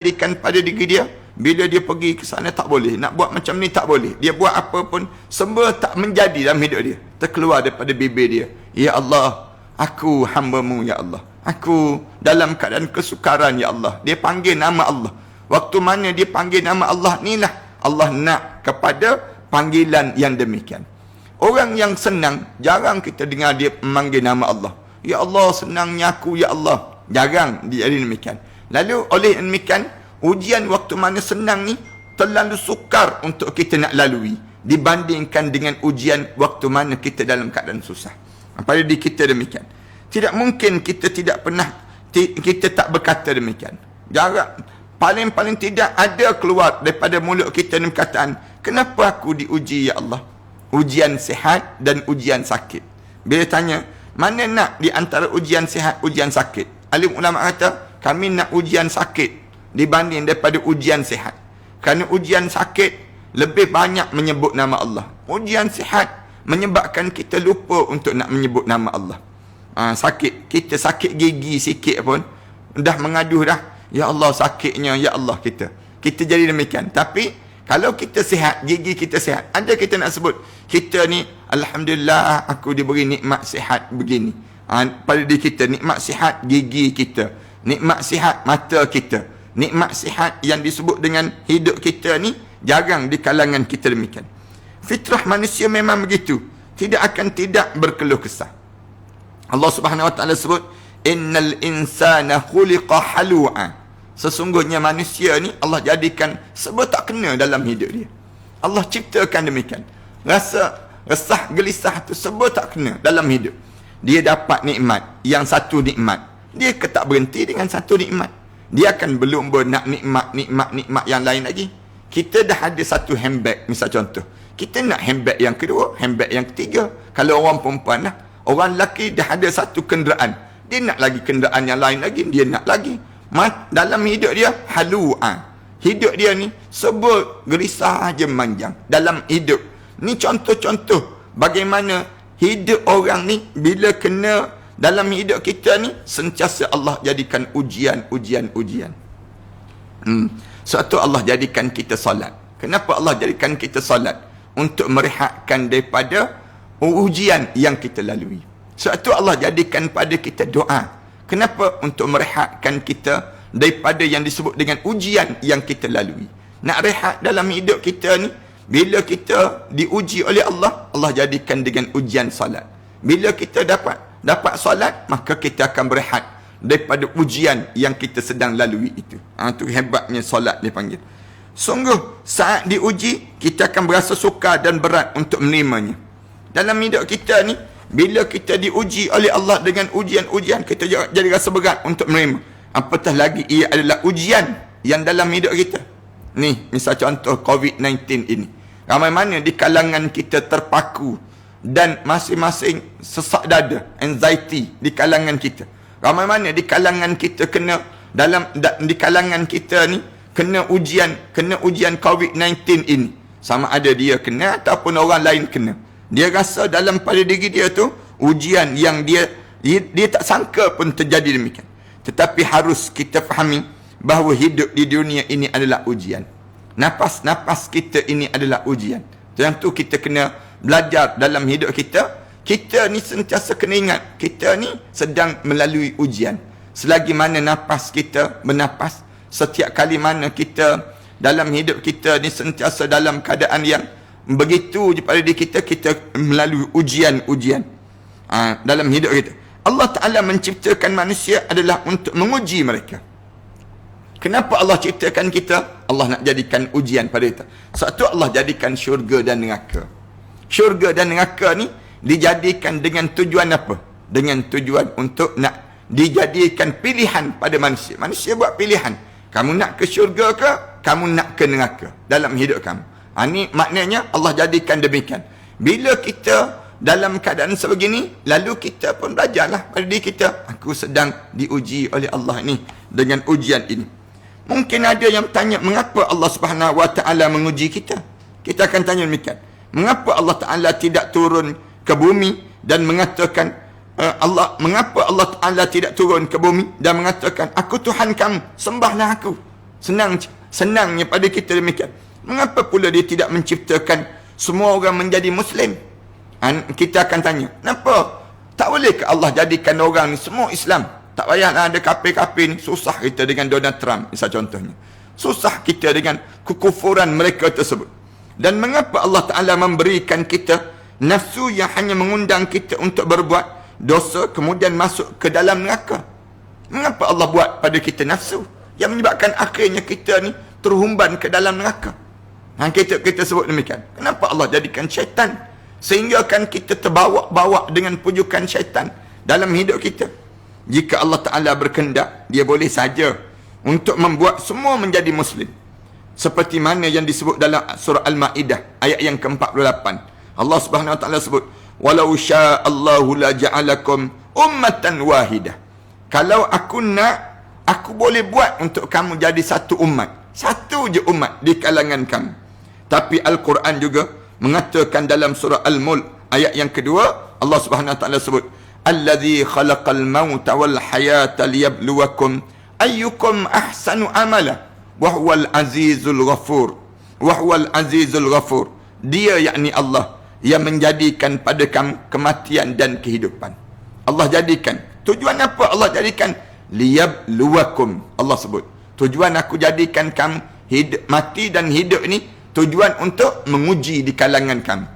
jadikan pada diri dia, bila dia pergi ke sana tak boleh, nak buat macam ni tak boleh, dia buat apa pun semua tak menjadi dalam hidup dia, terkeluar daripada bibir dia, ya Allah, aku hamba-Mu ya Allah, aku dalam keadaan kesukaran ya Allah. Dia panggil nama Allah. Waktu mana dia panggil nama Allah ni lah Allah nak kepada panggilan yang demikian. Orang yang senang, jarang kita dengar dia memanggil nama Allah, ya Allah senangnya aku ya Allah, jarang dia jadi demikian. Lalu oleh demikian, ujian waktu mana senang ni terlalu sukar untuk kita nak lalui dibandingkan dengan ujian waktu mana kita dalam keadaan susah. Pada diri kita demikian. Tidak mungkin kita tidak pernah, kita tak berkata demikian. Jarang, paling-paling tidak ada keluar daripada mulut kita ni perkataan, kenapa aku diuji ya Allah? Ujian sihat dan ujian sakit. Bila tanya, mana nak di antara ujian sihat, ujian sakit? Alim ulama kata, kami nak ujian sakit dibanding daripada ujian sihat. Kerana ujian sakit lebih banyak menyebut nama Allah. Ujian sihat menyebabkan kita lupa untuk nak menyebut nama Allah. Sakit, kita sakit gigi sikit pun dah mengadu dah, ya Allah sakitnya ya Allah kita jadi demikian. Tapi kalau kita sihat, gigi kita sihat, ada kita nak sebut, kita ni alhamdulillah aku diberi nikmat sihat begini. Pada diri kita, nikmat sihat gigi kita, nikmat sihat mata kita, nikmat sihat yang disebut dengan hidup kita ni jarang di kalangan kita demikian. Fitrah manusia memang begitu, tidak akan tidak berkeluh kesah. Allah Subhanahu Wa Taala sebut, innal insana khuliqa halu'a. Sesungguhnya manusia ni Allah jadikan sebab tak kena dalam hidup dia. Allah ciptakan demikian. Rasa resah gelisah tu sebab tak kena dalam hidup. Dia dapat nikmat, yang satu nikmat, dia tak berhenti dengan satu nikmat. Dia akan berlumba nak nikmat yang lain lagi. Kita dah ada satu handbag, misal contoh, kita nak handbag yang kedua, handbag yang ketiga. Kalau orang perempuan lah, orang lelaki dah ada satu kenderaan, dia nak lagi kenderaan yang lain lagi, dia nak lagi. Dalam hidup dia halu'ah. Hidup dia ni sebut gelisah aja manjang dalam hidup. Ni contoh-contoh bagaimana hidup orang ni bila kena dalam hidup kita ni sentiasa Allah jadikan ujian. Suatu Allah jadikan kita solat. Kenapa Allah jadikan kita solat? Untuk merehatkan daripada ujian yang kita lalui. Suatu Allah jadikan pada kita doa. Kenapa? Untuk merehatkan kita daripada yang disebut dengan ujian yang kita lalui. Nak rehat dalam hidup kita ni, bila kita diuji oleh Allah, Allah jadikan dengan ujian solat. Bila kita dapat solat, maka kita akan berehat daripada ujian yang kita sedang lalui itu. Itu hebatnya solat dia panggil. Sungguh saat diuji, kita akan berasa sukar dan berat untuk menerimanya. Dalam hidup kita ni, bila kita diuji oleh Allah dengan ujian-ujian, kita jadi rasa berat untuk menerima. Apatah lagi ia adalah ujian yang dalam hidup kita. Ni, misal contoh COVID-19 ini. Ramai mana di kalangan kita terpaku dan masing-masing sesak dada, anxiety di kalangan kita. Ramai mana di kalangan kita di kalangan kita ni kena ujian COVID-19 ini. Sama ada dia kena ataupun orang lain kena. Dia rasa dalam pada diri dia tu ujian yang dia tak sangka pun terjadi demikian. Tetapi harus kita fahami bahawa hidup di dunia ini adalah ujian. Nafas kita ini adalah ujian. Yang tu kita kena belajar dalam hidup kita. Kita ni sentiasa kena ingat, kita ni sedang melalui ujian. Selagi mana nafas kita bernapas, setiap kali mana kita dalam hidup kita ni sentiasa dalam keadaan yang begitu je pada diri kita melalui ujian-ujian dalam hidup kita. Allah Ta'ala menciptakan manusia adalah untuk menguji mereka. Kenapa Allah ciptakan kita? Allah nak jadikan ujian pada kita. Satu, Allah jadikan syurga dan neraka. Syurga dan neraka ni dijadikan dengan tujuan apa? Dengan tujuan untuk nak dijadikan pilihan pada manusia. Manusia buat pilihan. Kamu nak ke syurga ke? Kamu nak ke neraka dalam hidup kamu. Ini maknanya Allah jadikan demikian. Bila kita dalam keadaan sebegini, lalu kita pun belajarlah pada diri kita, aku sedang diuji oleh Allah ni dengan ujian ini. Mungkin ada yang tanya, mengapa Allah Subhanahu Wa Taala menguji kita? Kita akan tanya demikian. Mengapa Allah Taala tidak turun ke bumi dan mengatakan mengapa Allah Taala tidak turun ke bumi dan mengatakan, aku Tuhan kamu, sembahlah aku. Senangnya pada kita demikian. Mengapa pula dia tidak menciptakan semua orang menjadi Muslim? Kita akan tanya, kenapa? Tak boleh ke Allah jadikan orang ni semua Islam? Tak payahlah ada kafir-kafir ni. Susah kita dengan Donald Trump, misal contohnya. Susah kita dengan kekufuran mereka tersebut. Dan mengapa Allah Ta'ala memberikan kita nafsu yang hanya mengundang kita untuk berbuat dosa, kemudian masuk ke dalam neraka? Mengapa Allah buat pada kita nafsu yang menyebabkan akhirnya kita ni terhumban ke dalam neraka? Kita sebut demikian. Kenapa Allah jadikan syaitan sehingga kan kita terbawa-bawa dengan pujukan syaitan dalam hidup kita? Jika Allah Ta'ala berkehendak, dia boleh saja untuk membuat semua menjadi Muslim. Seperti mana yang disebut dalam surah Al-Ma'idah ayat yang ke-48. Allah Subhanahu Wa Ta'ala sebut, "Walau sya'allahu la ja'alakum ummatan wahidah." Kalau aku nak, aku boleh buat untuk kamu jadi satu umat. Satu je umat di kalangan kamu. Tapi Al-Quran juga mengatakan dalam surah Al-Mulk ayat yang kedua, Allah Subhanahu Wa Ta'ala sebut, "Alladzi khalaqal mauta wal hayata liyabluwakum ayyukum ahsanu amala wa huwal azizul ghafur." Wa huwal azizul ghafur. Dia yakni Allah yang menjadikan pada kamu kematian dan kehidupan. Allah jadikan. Tujuan apa Allah jadikan? Liyabluwakum. Allah sebut, tujuan aku jadikan kamu hidup, mati dan hidup ni tujuan untuk menguji di kalangan kamu.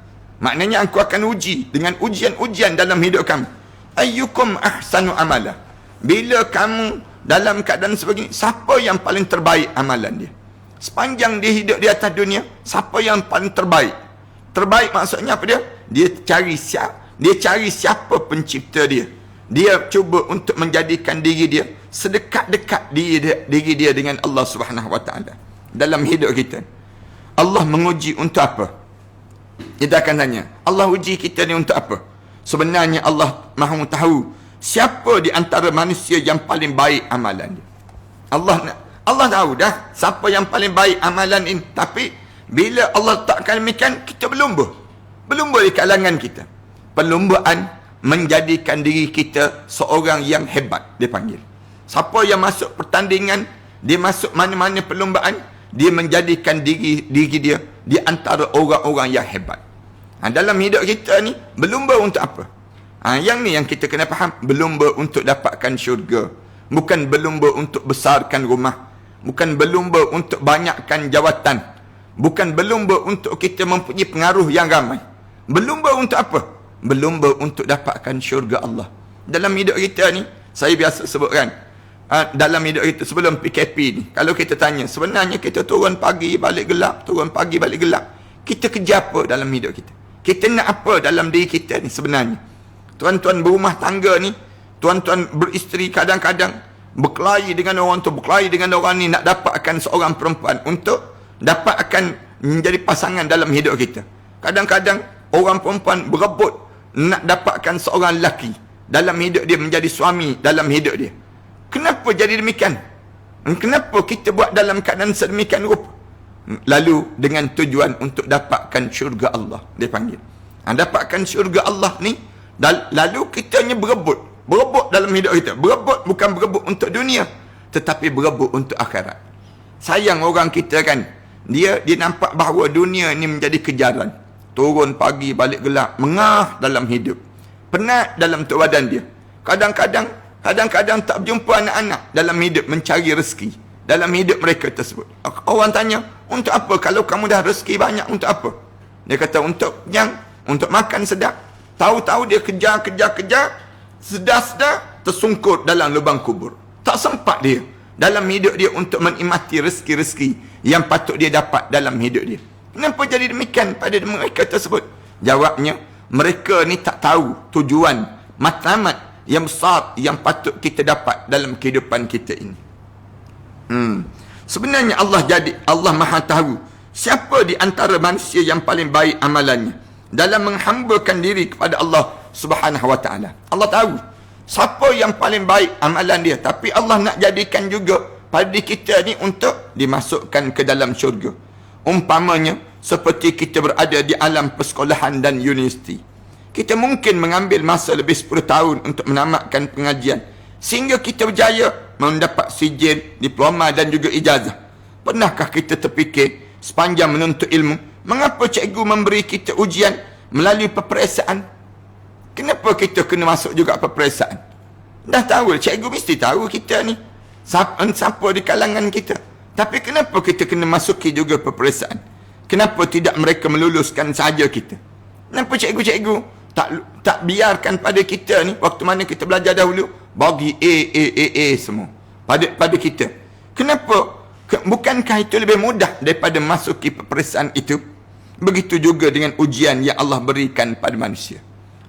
Maknanya aku akan uji dengan ujian-ujian dalam hidup kamu. Ayyukum ahsanu amala. Bila kamu dalam keadaan sebegini, siapa yang paling terbaik amalan dia? Sepanjang dia hidup di atas dunia, siapa yang paling terbaik? Terbaik maksudnya apa dia? Dia cari siapa pencipta dia. Dia cuba untuk menjadikan diri dia sedekat-dekat diri dia dengan Allah Subhanahu Wa Ta'ala dalam hidup kita. Allah menguji untuk apa? Kita akan tanya, Allah uji kita ni untuk apa? Sebenarnya Allah Maha tahu siapa di antara manusia yang paling baik amalan dia. Allah tahu dah siapa yang paling baik amalan ini. Tapi bila Allah takkan demikian, kita berlumba di kalangan kita. Perlumbaan menjadikan diri kita seorang yang hebat, dia panggil. Siapa yang masuk pertandingan, dia masuk mana-mana perlumbaan, dia menjadikan diri dia di antara orang-orang yang hebat. Dalam hidup kita ni, berlumba untuk apa? Yang ni yang kita kena faham. Berlumba untuk dapatkan syurga. Bukan berlumba untuk besarkan rumah. Bukan berlumba untuk banyakkan jawatan. Bukan berlumba untuk kita mempunyai pengaruh yang ramai. Berlumba untuk apa? Berlumba untuk dapatkan syurga Allah. Dalam hidup kita ni, saya biasa sebutkan, dalam hidup kita sebelum PKP ni, kalau kita tanya, sebenarnya kita turun pagi balik gelap, turun pagi balik gelap, kita kejar apa dalam hidup kita? Kita nak apa dalam diri kita ni sebenarnya? Tuan-tuan berumah tangga ni, tuan-tuan beristeri kadang-kadang berkelahi dengan orang tu, berkelahi dengan orang ni, nak dapatkan seorang perempuan untuk dapatkan menjadi pasangan dalam hidup kita. Kadang-kadang orang perempuan berebut nak dapatkan seorang lelaki dalam hidup dia, menjadi suami dalam hidup dia. Kenapa jadi demikian? Kenapa kita buat dalam keadaan sedemikian rupa? Lalu dengan tujuan untuk dapatkan syurga Allah, dia panggil. Dapatkan syurga Allah ni, lalu kita hanya berebut dalam hidup kita. Berebut bukan berebut untuk dunia, tetapi berebut untuk akhirat. Sayang orang kita kan, dia nampak bahawa dunia ni menjadi kejaran. Turun pagi balik gelap, mengah dalam hidup, penat dalam tuk badan dia. Kadang-kadang tak berjumpa anak-anak dalam hidup, mencari rezeki dalam hidup mereka tersebut. Orang tanya, untuk apa kalau kamu dah rezeki banyak, untuk apa? Dia kata untuk makan sedap. Tahu-tahu dia kejar, sedar-sedar tersungkur dalam lubang kubur. Tak sempat dia dalam hidup dia untuk menikmati rezeki-rezeki yang patut dia dapat dalam hidup dia. Kenapa jadi demikian pada mereka tersebut? Jawabnya, mereka ni tak tahu tujuan matlamat yang besar yang patut kita dapat dalam kehidupan kita ini. Sebenarnya Allah Maha tahu siapa di antara manusia yang paling baik amalannya dalam menghambakan diri kepada Allah Subhanahu Wa Ta'ala. Allah tahu siapa yang paling baik amalan dia, tapi Allah nak jadikan juga pada kita ni untuk dimasukkan ke dalam syurga. Umpamanya seperti kita berada di alam persekolahan dan universiti. Kita mungkin mengambil masa lebih 10 tahun untuk menamatkan pengajian sehingga kita berjaya mendapat sijil, diploma dan juga ijazah. Pernahkah kita terfikir sepanjang menuntut ilmu, mengapa cikgu memberi kita ujian melalui peperiksaan? Kenapa kita kena masuk juga peperiksaan? Dah tahu, cikgu mesti tahu kita ni siapa di kalangan kita. Tapi kenapa kita kena masuki juga peperiksaan? Kenapa tidak mereka meluluskan saja kita? Kenapa cikgu-cikgu tak biarkan pada kita ni, waktu mana kita belajar dahulu, bagi A semua pada kita? Kenapa? Bukankah itu lebih mudah daripada masuki peperiksaan itu? Begitu juga dengan ujian yang Allah berikan pada manusia.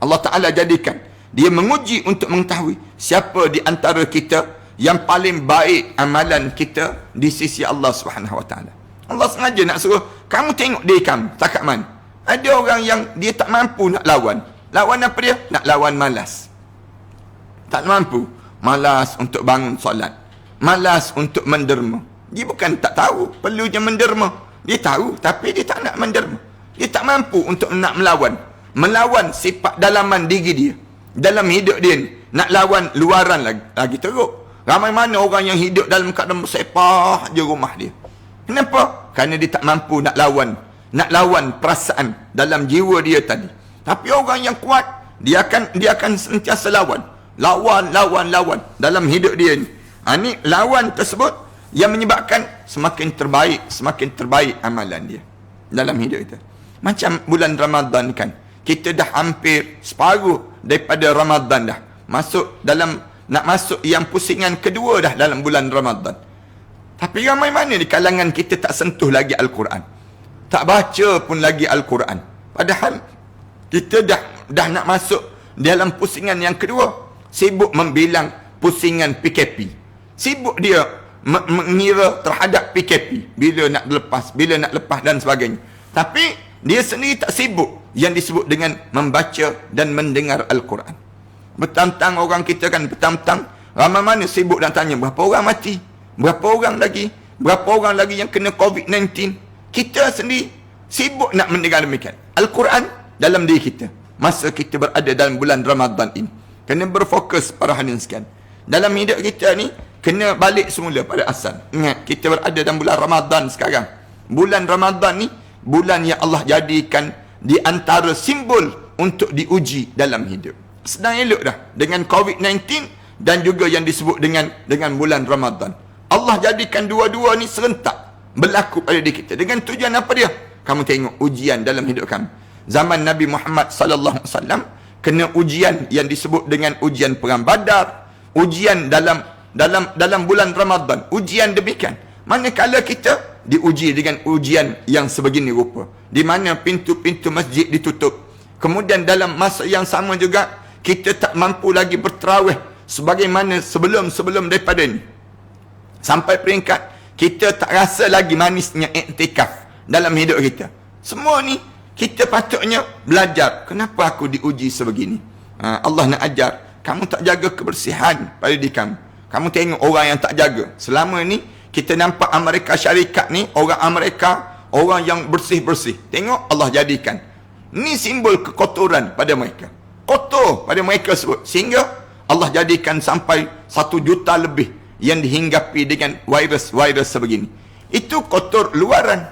Allah Ta'ala jadikan dia menguji untuk mengetahui siapa di antara kita yang paling baik amalan kita di sisi Allah Subhanahu Wa Ta'ala. Allah sengaja nak suruh kamu tengok diri kamu takat mana. Ada orang yang dia tak mampu nak lawan. Lawan apa dia? Nak lawan malas. Tak mampu. Malas untuk bangun solat. Malas untuk menderma. Dia bukan tak tahu perlunya menderma. Dia tahu tapi dia tak nak menderma. Dia tak mampu untuk nak melawan. Melawan sifat dalaman diri dia. Dalam hidup dia ni. Nak lawan luaran lagi teruk. Ramai mana orang yang hidup dalam keadaan bersepah je rumah dia. Kenapa? Kerana dia tak mampu nak lawan perasaan dalam jiwa dia tadi. Tapi orang yang kuat, dia akan sentiasa lawan dalam hidup dia ni. Ini lawan tersebut yang menyebabkan semakin terbaik amalan dia dalam hidup kita. Macam bulan Ramadan kan, kita dah hampir separuh daripada Ramadan dah. Nak masuk yang pusingan kedua dah dalam bulan Ramadan. Tapi ramai mana di kalangan kita tak sentuh lagi Al-Quran. Tak baca pun lagi Al-Quran. Padahal kita dah nak masuk dalam pusingan yang kedua. Sibuk membilang pusingan PKP. Sibuk dia mengira terhadap PKP. Bila nak lepas dan sebagainya. Tapi dia sendiri tak sibuk yang disebut dengan membaca dan mendengar Al-Quran. Bertantang orang kita kan, bertantang. Ramai mana sibuk dan tanya, berapa orang mati? Berapa orang lagi yang kena COVID-19? Kita sendiri sibuk nak mendengar demikian. Al-Quran dalam diri kita. Masa kita berada dalam bulan Ramadan ini. Kena berfokus para hadirin sekalian. Dalam hidup kita ni, kena balik semula pada asal. Ingat, kita berada dalam bulan Ramadan sekarang. Bulan Ramadan ni, bulan yang Allah jadikan di antara simbol untuk diuji dalam hidup. Sedang elok dah dengan COVID-19 dan juga yang disebut dengan bulan Ramadan. Allah jadikan dua-dua ni serentak berlaku pada diri kita. Dengan tujuan apa dia? Kamu tengok ujian dalam hidup kamu. Zaman Nabi Muhammad sallallahu alaihi wasallam kena ujian yang disebut dengan ujian perang Badar, ujian dalam bulan Ramadan, ujian demikian. Manakala kita diuji dengan ujian yang sebegini rupa, di mana pintu-pintu masjid ditutup. Kemudian dalam masa yang sama juga kita tak mampu lagi berterawih sebagaimana sebelum daripada ni. Sampai peringkat kita tak rasa lagi manisnya iktikaf dalam hidup kita. Semua ni kita patutnya belajar. Kenapa aku diuji sebegini? Allah nak ajar. Kamu tak jaga kebersihan pada diri kamu. Kamu tengok orang yang tak jaga. Selama ni kita nampak Amerika Syarikat ni, orang Amerika, orang yang bersih-bersih. Tengok Allah jadikan. Ni simbol kekotoran pada mereka. Kotor pada mereka sebut. Sehingga Allah jadikan sampai 1 juta lebih yang dihinggapi dengan virus sebegini. Itu kotor luaran.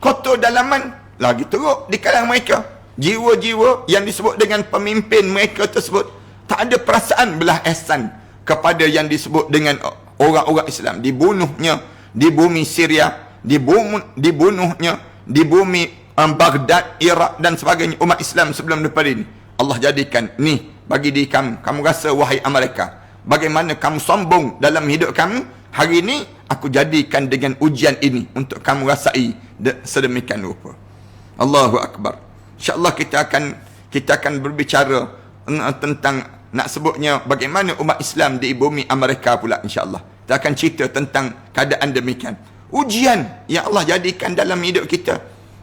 Kotor dalaman lagi teruk di kalangan mereka. Jiwa-jiwa yang disebut dengan pemimpin mereka tersebut tak ada perasaan belah ihsan kepada yang disebut dengan orang-orang Islam. Dibunuhnya di bumi Syria, dibunuhnya di bumi Baghdad, Iraq dan sebagainya umat Islam sebelum daripada ini. Allah jadikan ni bagi diri kamu rasa wahai Amerika, bagaimana kamu sombong dalam hidup kamu, hari ini aku jadikan dengan ujian ini untuk kamu rasai sedemikian rupa. Allahu Akbar. InsyaAllah kita akan berbicara tentang, nak sebutnya bagaimana umat Islam di bumi Amerika pula insyaAllah. Kita akan cerita tentang keadaan demikian. Ujian yang Allah jadikan dalam hidup kita.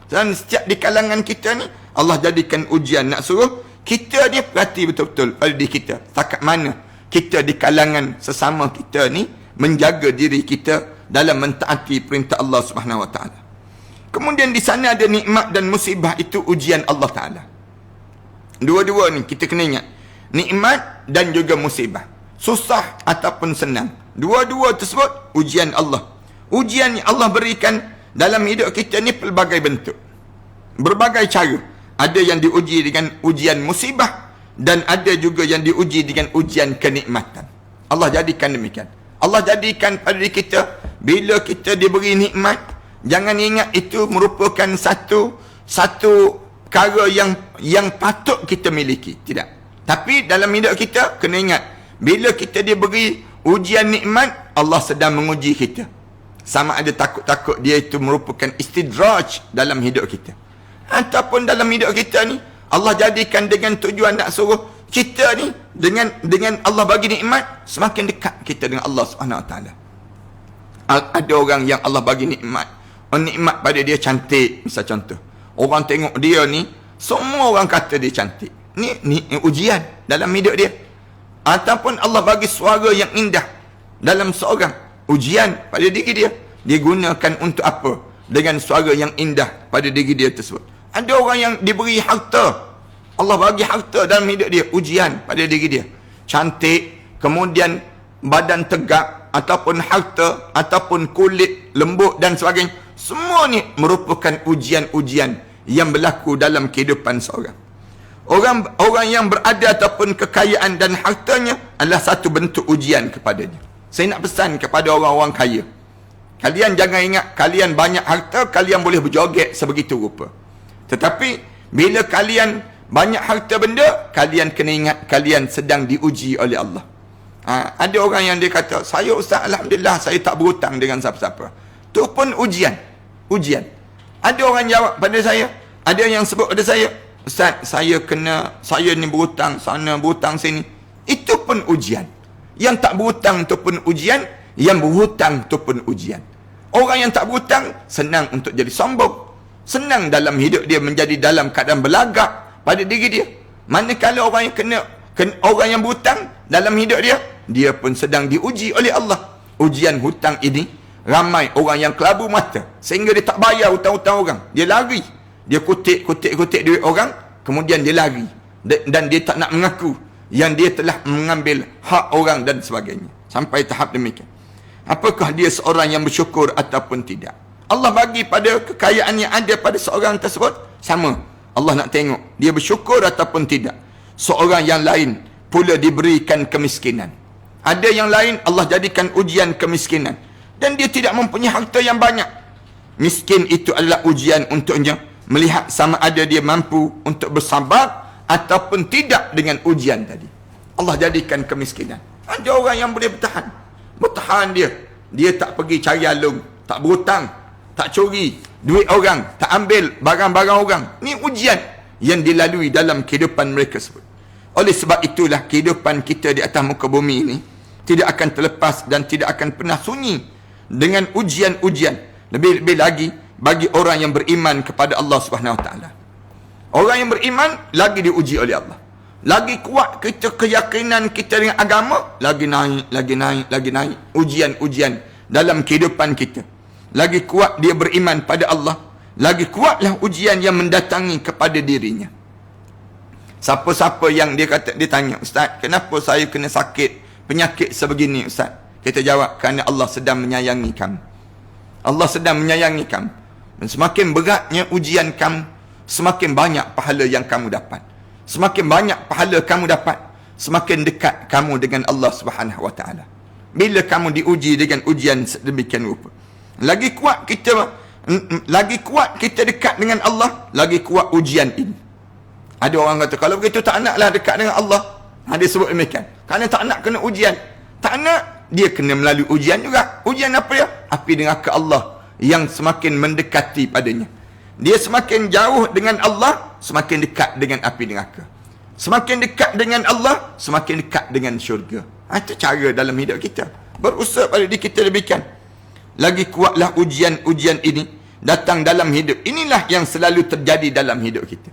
Dan setiap di kalangan kita ni Allah jadikan ujian, nak suruh kita ni perhati betul-betul pada diri kita. Takat mana kita di kalangan sesama kita ni menjaga diri kita dalam mentaati perintah Allah Subhanahu Wa Taala. Kemudian di sana ada nikmat dan musibah, itu ujian Allah Taala. Dua-dua ni kita kena ingat. Nikmat dan juga musibah. Susah ataupun senang. Dua-dua tersebut ujian Allah. Ujian yang Allah berikan dalam hidup kita ni pelbagai bentuk. Berbagai cara. Ada yang diuji dengan ujian musibah dan ada juga yang diuji dengan ujian kenikmatan. Allah jadikan demikian. Allah jadikan pada diri kita, bila kita diberi nikmat, jangan ingat itu merupakan satu perkara yang patut kita miliki. Tidak. Tapi dalam hidup kita, kena ingat, bila kita diberi ujian nikmat, Allah sedang menguji kita. Sama ada takut-takut dia itu merupakan istidraj dalam hidup kita. Ataupun dalam hidup kita ni, Allah jadikan dengan tujuan nak suruh kita ni, dengan Allah bagi nikmat, semakin dekat kita dengan Allah SWT. Ada orang yang Allah bagi nikmat, nikmat pada dia cantik, misal contoh. Orang tengok dia ni, semua orang kata dia cantik. Ni ujian dalam hidup dia. Ataupun Allah bagi suara yang indah dalam seorang, ujian pada diri dia. Dia gunakan untuk apa? Dengan suara yang indah pada diri dia tersebut. Ada orang yang diberi harta, Allah bagi harta dalam hidup dia, ujian pada diri dia. Cantik, kemudian badan tegak, ataupun harta, ataupun kulit lembut dan sebagainya. Semua ni merupakan ujian-ujian yang berlaku dalam kehidupan seorang. Orang yang berada ataupun kekayaan dan hartanya adalah satu bentuk ujian kepadanya. Saya nak pesan kepada orang-orang kaya, kalian jangan ingat kalian banyak harta, kalian boleh berjoget sebegitu rupa. Tetapi bila kalian banyak harta benda, kalian kena ingat kalian sedang diuji oleh Allah. Ada orang yang dia kata, saya Ustaz, Alhamdulillah saya tak berhutang dengan siapa-siapa. Itu pun ujian. Ada orang jawab pada saya, ada yang sebut pada saya, Ustaz, saya ni berhutang sana, berhutang sini. Itu pun ujian. Yang tak berhutang itu pun ujian, yang berhutang itu pun ujian. Orang yang tak berhutang senang untuk jadi sombong. Senang dalam hidup dia menjadi dalam keadaan berlagak pada diri dia. Manakala orang yang orang yang berhutang dalam hidup dia, dia pun sedang diuji oleh Allah. Ujian hutang ini, ramai orang yang kelabu mata sehingga dia tak bayar hutang-hutang orang. Dia lari. Dia kutip duit orang, kemudian dia lari. Dan dia tak nak mengaku yang dia telah mengambil hak orang dan sebagainya. Sampai tahap demikian. Apakah dia seorang yang bersyukur ataupun tidak? Allah bagi pada kekayaan yang ada pada seorang tersebut, sama. Allah nak tengok dia bersyukur ataupun tidak. Seorang yang lain pula diberikan kemiskinan. Ada yang lain Allah jadikan ujian kemiskinan, dan dia tidak mempunyai harta yang banyak. Miskin itu adalah ujian untuknya, melihat sama ada dia mampu untuk bersabar ataupun tidak dengan ujian tadi. Allah jadikan kemiskinan. Ada orang yang boleh bertahan dia tak pergi cari alung, tak berhutang, tak curi duit orang, tak ambil barang-barang orang. Ni ujian yang dilalui dalam kehidupan mereka sebut. Oleh sebab itulah kehidupan kita di atas muka bumi ini tidak akan terlepas dan tidak akan pernah sunyi dengan ujian-ujian. Lebih-lebih lagi bagi orang yang beriman kepada Allah Subhanahu Wa Taala. Orang yang beriman lagi diuji oleh Allah. Lagi kuat kita keyakinan kita dengan agama, lagi naik ujian-ujian dalam kehidupan kita. Lagi kuat dia beriman pada Allah, lagi kuatlah ujian yang mendatangi kepada dirinya. Siapa-siapa yang dia tanya, Ustaz, kenapa saya kena sakit penyakit sebegini, Ustaz? Kita jawab, kerana Allah sedang menyayangi kamu. Allah sedang menyayangi kamu. Dan semakin beratnya ujian kamu, semakin banyak pahala yang kamu dapat. Semakin banyak pahala kamu dapat, semakin dekat kamu dengan Allah Subhanahu Wa Taala. Bila kamu diuji dengan ujian sedemikian rupa, lagi kuat kita dekat dengan Allah, lagi kuat ujian ini. Ada orang kata, kalau begitu tak naklah dekat dengan Allah. Dia sebut demikian. Kerana tak nak kena ujian. Tak nak, dia kena melalui ujian juga. Ujian apa dia? Api neraka Allah yang semakin mendekati padanya. Dia semakin jauh dengan Allah, semakin dekat dengan api neraka. Semakin dekat dengan Allah, semakin dekat dengan syurga. Itu cara dalam hidup kita. Berusaha pada diri kita demikian. Lagi kuatlah ujian-ujian ini datang dalam hidup. Inilah yang selalu terjadi dalam hidup kita.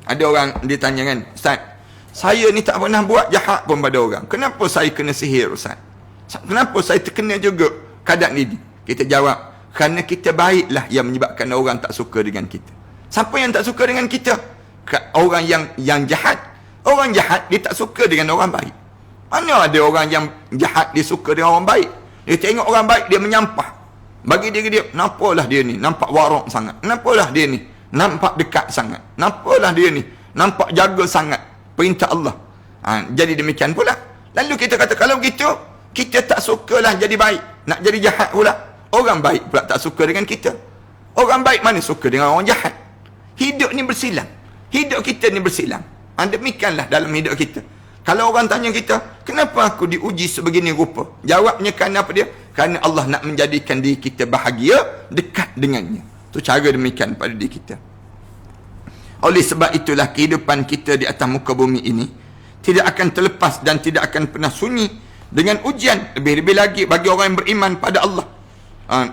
Ada orang dia tanya kan, Ustaz, saya ni tak pernah buat jahat pun pada orang. Kenapa saya kena sihir, Ustaz? Kenapa saya terkena juga keadaan ini? Kita jawab, kerana kita baiklah yang menyebabkan orang tak suka dengan kita. Siapa yang tak suka dengan kita? Orang yang jahat. Orang jahat dia tak suka dengan orang baik. Mana ada orang yang jahat dia suka dengan orang baik? Dia tengok orang baik dia menyampah. Bagi diri dia, nampalah dia ni nampak warak sangat, nampalah dia ni nampak dekat sangat, nampalah dia ni nampak jaga sangat perintah Allah. Jadi demikian pula. Lalu kita kata, kalau begitu kita tak sukalah jadi baik, nak jadi jahat pula. Orang baik pula tak suka dengan kita. Orang baik mana suka dengan orang jahat? Hidup ni bersilang, hidup kita ni bersilang. Demikianlah dalam hidup kita. Kalau orang tanya kita, kenapa aku diuji sebegini rupa? Jawabnya kerana apa dia? Kerana Allah nak menjadikan diri kita bahagia, dekat dengannya. Itu cara demikian pada diri kita. Oleh sebab itulah kehidupan kita di atas muka bumi ini tidak akan terlepas dan tidak akan pernah sunyi dengan ujian. Lebih-lebih lagi bagi orang yang beriman pada Allah.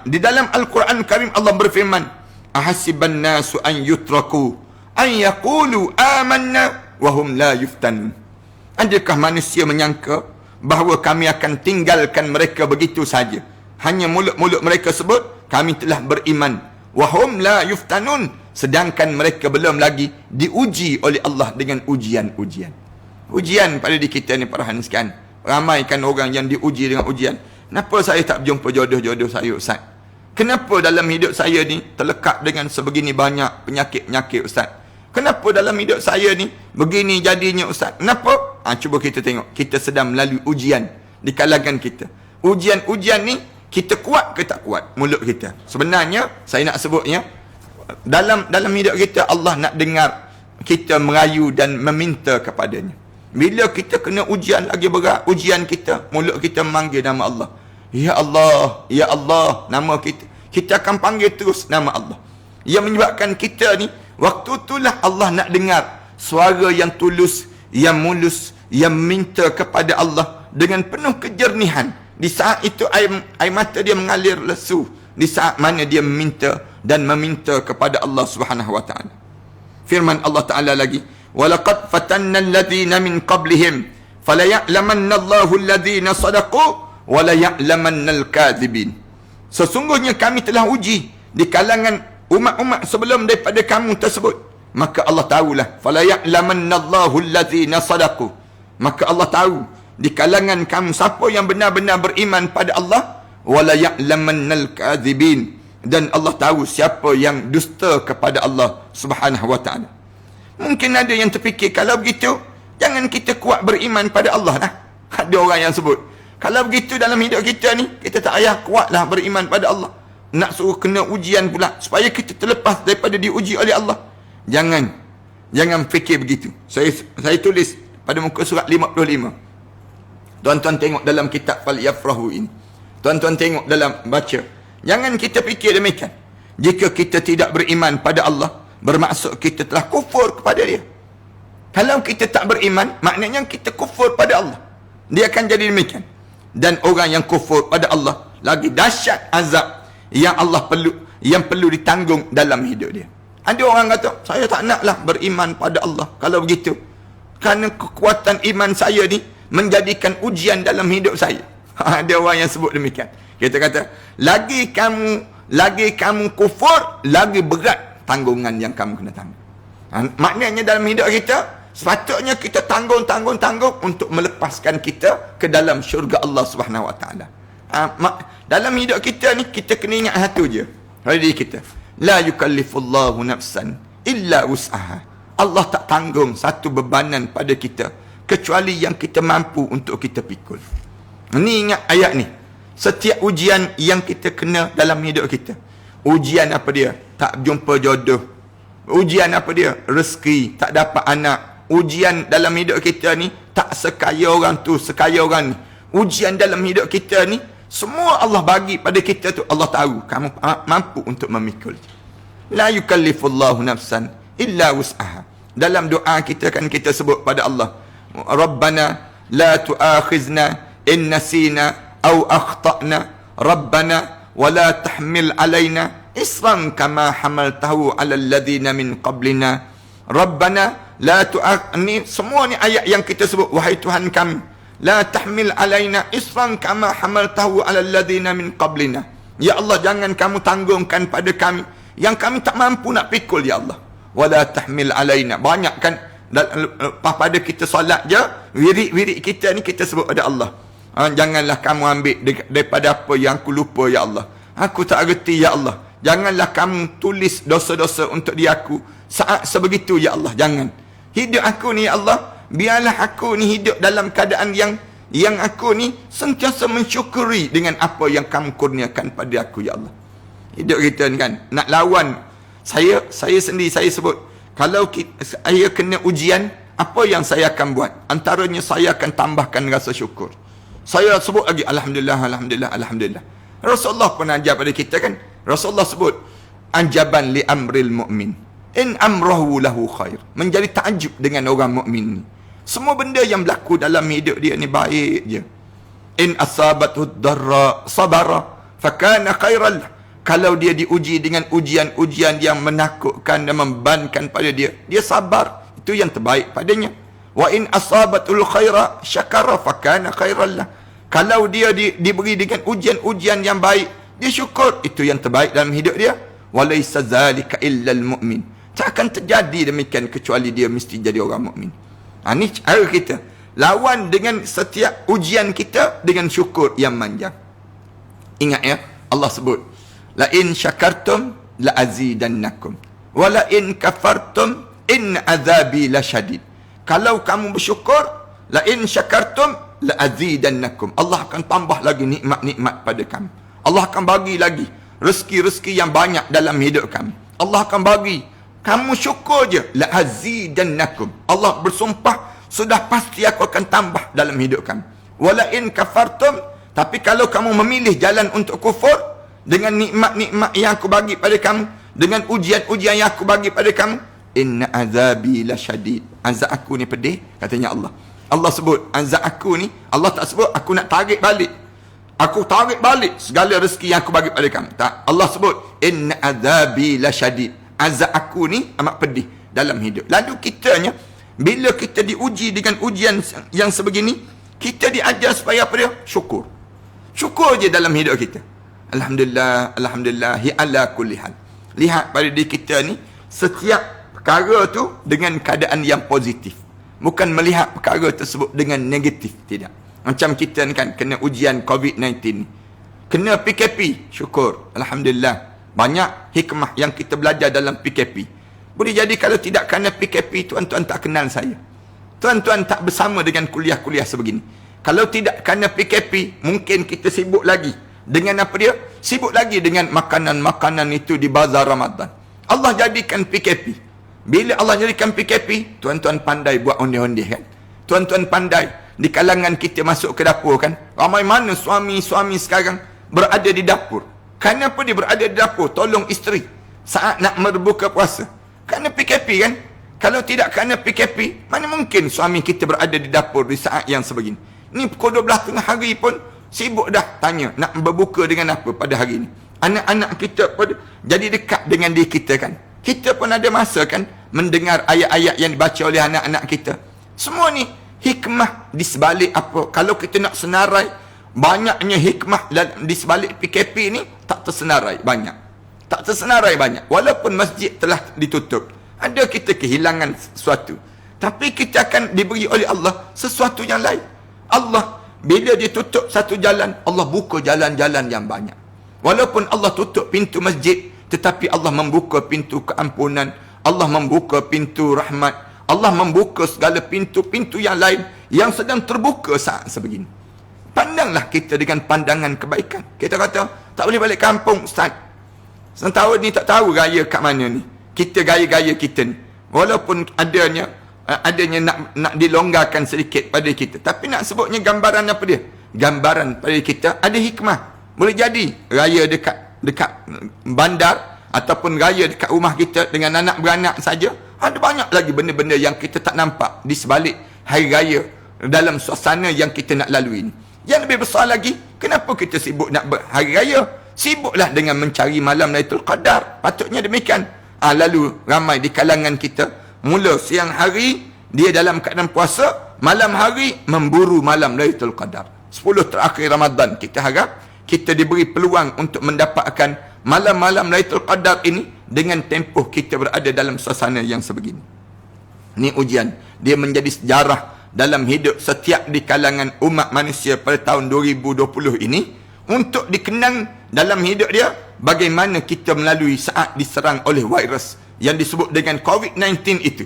Di dalam Al-Quran Karim Allah berfirman, ahasiban nasu an yutraku an yaqulu amanna wa hum la yuftanun. Adakah manusia menyangka bahawa kami akan tinggalkan mereka begitu saja? Hanya mulut-mulut mereka sebut kami telah beriman, wa hum la yuftanun, sedangkan mereka belum lagi diuji oleh Allah dengan ujian-ujian. Ujian pada diri kita ni para hadirin sekalian. Ramaikan orang yang diuji dengan ujian. Kenapa saya tak berjumpa jodoh-jodoh saya, Ustaz? Kenapa dalam hidup saya ni terlekat dengan sebegini banyak penyakit-penyakit, Ustaz? Kenapa dalam hidup saya ni begini jadinya, Ustaz? Kenapa? Cuba kita tengok. Kita sedang melalui ujian di kalangan kita. Ujian-ujian ni, kita kuat ke tak kuat mulut kita? Sebenarnya, saya nak sebutnya, dalam hidup kita, Allah nak dengar kita merayu dan meminta kepadanya. Bila kita kena ujian lagi berat, ujian kita, mulut kita memanggil nama Allah. Ya Allah, Ya Allah, nama kita. Kita akan panggil terus nama Allah. Yang menyebabkan kita ni, waktu itulah Allah nak dengar suara yang tulus, yang mulus, yang minta kepada Allah dengan penuh kejernihan. Di saat itu air mata dia mengalir lesu. Di saat mana dia meminta dan meminta kepada Allah Subhanahu wa taala. Firman Allah Taala lagi, walaqad fatanna alladhina min qablihim falaya'lamanna Allahu alladhina sadaqu wa la ya'lamanna al-kadhibin. Sesungguhnya kami telah uji di kalangan umat-umat sebelum daripada kamu tersebut. Maka Allah tahulah, falaya'lamanna Allahu alladhina sadaqu. Maka Allah tahu di kalangan kamu siapa yang benar-benar beriman pada Allah, wa la ya'lamanna al-kadhibin, dan Allah tahu siapa yang dusta kepada Allah Subhanahu wa taala. Mungkin ada yang terfikir, kalau begitu jangan kita kuat beriman pada Allah lah. Ada orang yang sebut, kalau begitu dalam hidup kita ni, kita tak payah kuatlah beriman pada Allah. Nak suruh kena ujian pula supaya kita terlepas daripada diuji oleh Allah. Jangan fikir begitu. Saya tulis pada muka surat 55. Tuan-tuan tengok dalam kitab Falyafrahu ini. Tuan-tuan tengok dalam baca. Jangan kita fikir demikian. Jika kita tidak beriman pada Allah, bermaksud kita telah kufur kepada dia. Kalau kita tak beriman, maknanya kita kufur pada Allah. Dia akan jadi demikian. Dan orang yang kufur pada Allah, lagi dahsyat azab yang perlu ditanggung dalam hidup dia. Ada orang kata, saya tak naklah beriman pada Allah kalau begitu, kerana kekuatan iman saya ni menjadikan ujian dalam hidup saya. Ada orang yang sebut demikian. Kita kata, lagi kamu kufur, lagi berat tanggungan yang kamu kena tanggung. Maknanya dalam hidup kita, sepatutnya kita tanggung untuk melepaskan kita ke dalam syurga Allah Subhanahu wa taala. Dalam hidup kita ni, kita kena ingat satu je pada diri kita. La yukallifullahu nafsan illa wus'aha. Allah tak tanggung satu bebanan pada kita kecuali yang kita mampu untuk kita pikul. Ni ingat ayat ni. Setiap ujian yang kita kena dalam hidup kita. Ujian apa dia? Tak jumpa jodoh. Ujian apa dia? Rezeki, tak dapat anak. Ujian dalam hidup kita ni, tak sekaya orang tu, sekaya orang ni. Ujian dalam hidup kita ni, semua Allah bagi pada kita tu, Allah tahu kamu mampu untuk memikul. La yukallifullahu nafsan illa wus'aha. Dalam doa kita kan kita sebut pada Allah, Rabbana la tu'akhizna in nasina aw akhtana, Rabbana wa la tahmil alaina isran kama hamaltahu ala alladhina min qablina, Rabbana la tu'akhni. Semua ni ayat yang kita sebut, wahai Tuhan kami, la tahmil alaina isran kama hamaltahu ala alladhina min qablina. Ya Allah, jangan kamu tanggungkan pada kami yang kami tak mampu nak pikul, ya Allah. Wala tahmil alaina. Banyak kan pada kita solat je, wirid-wirid kita ni kita sebut pada Allah, janganlah kamu ambil daripada apa yang aku lupa, ya Allah. Aku tak reti ya Allah. Janganlah kamu tulis dosa-dosa untuk dia aku saat sebegitu ya Allah. Jangan. Hidup aku ni ya Allah, biarlah aku ni hidup dalam keadaan yang aku ni sentiasa mensyukuri dengan apa yang kamu kurniakan pada aku ya Allah. Hidup kita ni kan nak lawan saya sendiri saya sebut, kalau saya kena ujian, apa yang saya akan buat? Antaranya saya akan tambahkan rasa syukur. Saya sebut lagi alhamdulillah, alhamdulillah, alhamdulillah. Rasulullah pun ajar pada kita kan. Rasulullah sebut anjaban li amril mu'min in amrahu lahu khair. Menjadi takjub dengan orang mukmin ni. Semua benda yang berlaku dalam hidup dia ni baik je. In asabathu darra sabara fakana khairal. Kalau dia diuji dengan ujian-ujian yang menakutkan dan membebankan pada dia, dia sabar, itu yang terbaik padanya. Wa in asabatul khaira syakara fakana khairal lah. Kalau dia diberi dengan ujian-ujian yang baik, dia syukur, itu yang terbaik dalam hidup dia. Walaysa zalika illa al-mu'min. Tak akan terjadi demikian kecuali dia mesti jadi orang mukmin. Ini cara kita lawan dengan setiap ujian kita dengan syukur yang manjang. Ingat ya, Allah sebut, la in syakartum la azidannakum wa la in kafartum in azabi lasyadid. Kalau kamu bersyukur, la in syakartum la azidannakum, Allah akan tambah lagi nikmat-nikmat pada kamu. Allah akan bagi lagi rezeki-rezeki yang banyak dalam hidup kamu. Allah akan bagi. Kamu syukur je, la azidannakum. Allah bersumpah, sudah pasti aku akan tambah dalam hidup kamu. Wala in kafartum, tapi kalau kamu memilih jalan untuk kufur dengan nikmat-nikmat yang aku bagi pada kamu, dengan ujian-ujian yang aku bagi pada kamu, inna azabi lasyadid. Azab aku ni pedih, katanya Allah. Allah sebut azab aku ni, Allah tak sebut aku nak tarik balik. Aku tarik balik segala rezeki yang aku bagi pada kamu. Tak. Allah sebut inna azabi lasyadid. Azab aku ni amat pedih dalam hidup. Lalu kitanya, bila kita diuji dengan ujian yang sebegini, kita diajar supaya apa dia? Syukur. Syukur je dalam hidup kita. Alhamdulillah, alhamdulillah, ala kulli hal. Lihat pada diri kita ni, setiap perkara tu dengan keadaan yang positif. Bukan melihat perkara tersebut dengan negatif. Tidak. Macam kita ni kan, kena ujian COVID-19 ni. Kena PKP, syukur. Alhamdulillah. Banyak hikmah yang kita belajar dalam PKP. Boleh jadi kalau tidak kerana PKP, tuan-tuan tak kenal saya. Tuan-tuan tak bersama dengan kuliah-kuliah sebegini. Kalau tidak kerana PKP, mungkin kita sibuk lagi. Dengan apa dia? Sibuk lagi dengan makanan-makanan itu di bazar Ramadan. Allah jadikan PKP. Bila Allah jadikan PKP, tuan-tuan pandai buat ondeh-ondeh kan? Tuan-tuan pandai di kalangan kita masuk ke dapur kan? Ramai mana suami-suami sekarang berada di dapur. Kenapa dia berada di dapur? Tolong isteri saat nak berbuka puasa. Kerana PKP kan? Kalau tidak kerana PKP, mana mungkin suami kita berada di dapur di saat yang sebegini. Ni pukul 12 tengah hari pun sibuk dah tanya nak berbuka dengan apa pada hari ni. Anak-anak kita pun jadi dekat dengan diri kita kan. Kita pun ada masa kan mendengar ayat-ayat yang dibaca oleh anak-anak kita. Semua ni hikmah di sebalik apa? Kalau kita nak senarai, banyaknya hikmah di sebalik PKP ni tak tersenarai banyak. Tak tersenarai banyak. Walaupun masjid telah ditutup, ada kita kehilangan sesuatu. Tapi kita akan diberi oleh Allah sesuatu yang lain. Allah, bila dia tutup satu jalan, Allah buka jalan-jalan yang banyak. Walaupun Allah tutup pintu masjid, tetapi Allah membuka pintu keampunan. Allah membuka pintu rahmat. Allah membuka segala pintu-pintu yang lain yang sedang terbuka saat sebegini. Pandanglah kita dengan pandangan kebaikan. Kita kata, tak boleh balik kampung, Ustaz. Setahun ni tak tahu gaya kat mana ni. Kita gaya-gaya kita ni. Walaupun adanya nak dilonggarkan sedikit pada kita. Tapi nak sebutnya gambaran apa dia? Gambaran pada kita ada hikmah. Boleh jadi raya dekat bandar ataupun raya dekat rumah kita dengan anak beranak saja. Ada banyak lagi benda-benda yang kita tak nampak di sebalik hari raya dalam suasana yang kita nak lalui ni. Yang lebih besar lagi, kenapa kita sibuk nak hari raya? Sibuklah dengan mencari malam Lailatul Qadar. Patutnya demikian. Lalu ramai di kalangan kita, mula siang hari dia dalam keadaan puasa, malam hari memburu malam Lailatul Qadar. 10 terakhir Ramadan, kita harap kita diberi peluang untuk mendapatkan malam-malam Lailatul Qadar ini dengan tempoh kita berada dalam suasana yang sebegini. Ini ujian. Dia menjadi sejarah dalam hidup setiap di kalangan umat manusia pada tahun 2020 ini. untuk dikenang dalam hidup dia, bagaimana kita melalui saat diserang oleh virus yang disebut dengan COVID-19 itu.